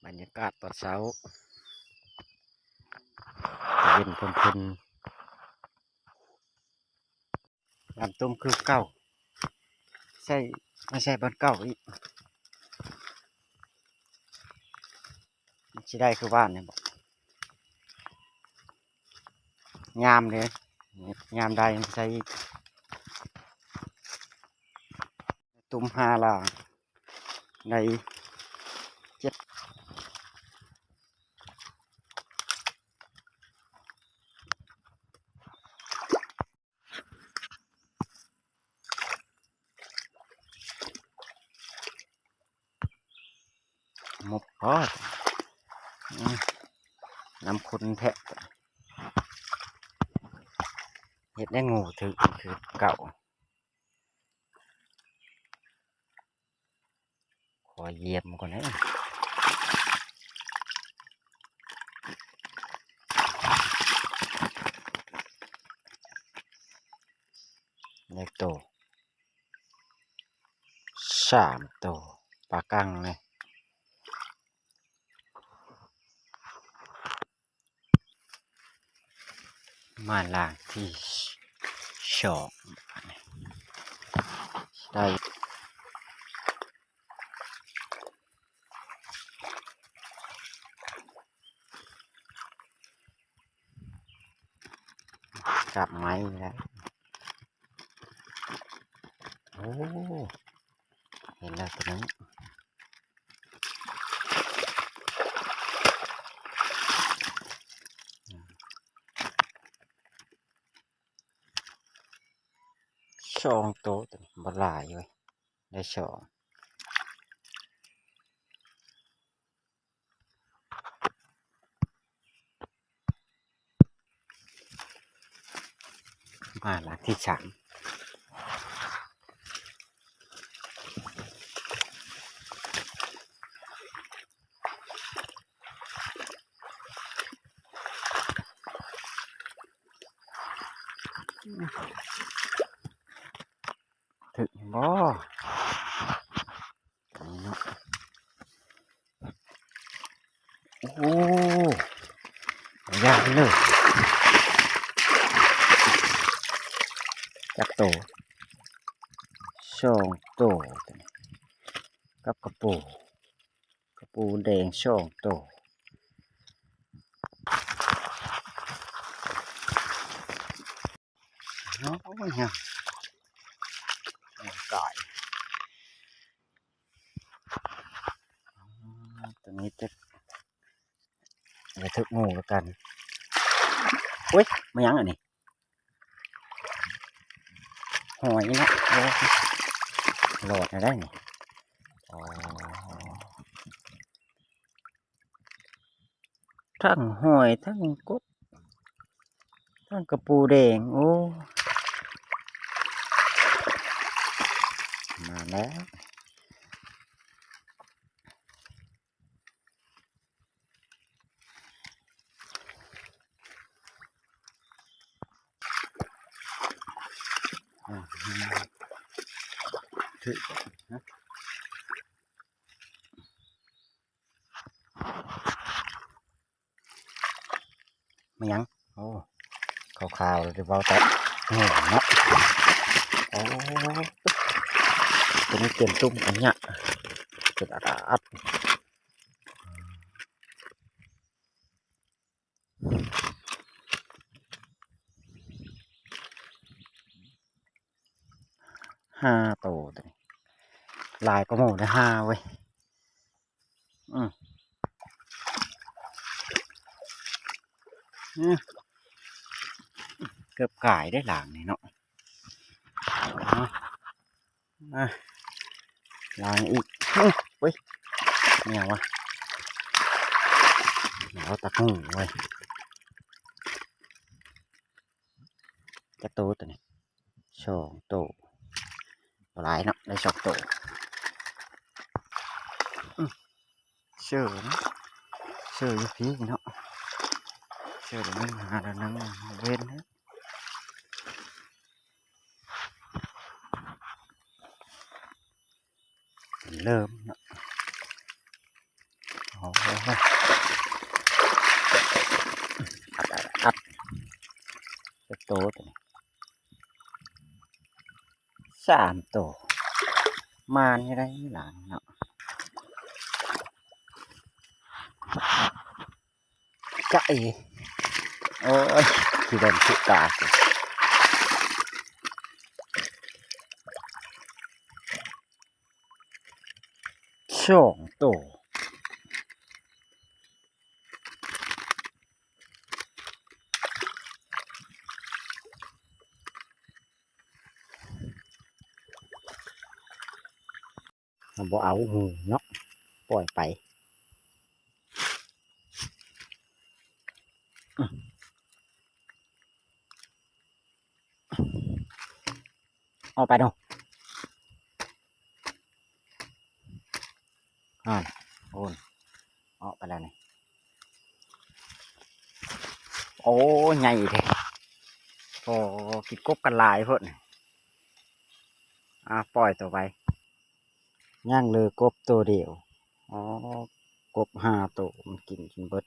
รรยากาศตอนเช้าเย็นเพิ่นลำต้มคือเก่าใช่ไม่ใช่บ้านเก่าอีกที่ได้คือบ้านเนี่ยบอกยามเลยยามได้ใช้ตุ้มหาล่ะในเจ็ดหมกพอดน้ำคุณแทะเห็ดได้งูถือคือเก่าขอเหยียบมันก่อนนะเล็กโต3 ตัวปลากังเลยมาล่างที่2ได้จับไม้แล้วโอ้เห็นแล้วตัวนี้2 ตัวบลายอยู่ได้2มาหลักที่3ถึงบ่โอ้ยากเลยจับโต2 ตัวกับกระปูแดง2 ตัวโอ้ยฮะไก่ตัวนี้จะไปทึกงูแล้วกันเฮ้ยมายังอันนี้หอยนะโอ้โหลดได้นี่อ๋อทั้งหอยทั้งกบทั้งกระปูแดงโอ้มาแล้วถึกนะมายังโอ้ขาวๆหรือเปล่าแต่เห็นเนาะโอ้ตัวนี้เตรียมตุ้มอันเนี้ยจุดอัด5 ตัวลายก็หมูได้5เว้ยเกือบกายได้หลังนี่เนาะหลังอีกเว้ยเนี่ยวะเราตะกุ่งเว้ยจะโตตัวนี้2 ตัวหลายเนาะได้2 ตัวเชื่อนะเชื่ออยู่พี่เนาะเชื่อเดี๋ยวมันหาแล้วนั่งเว้นนะเริ่มเนาะโอ้โห อัดเป็นโตตัวนี้3 ตัวมานยังไงหลังเนาะจะเอโอ้ยที่เดินสุดตา2 ตัวบ่เอาหูเนาะปล่อยไปเอาไปดูโอนเอาไปแล้วนี่โอ้ใหญ่เลยโอ้กินกบกันหลายเพิ่นปล่อยตัวไปย่างเลยกบตัวเดียวอ๋อกบ5 ตัวมันกินเบิด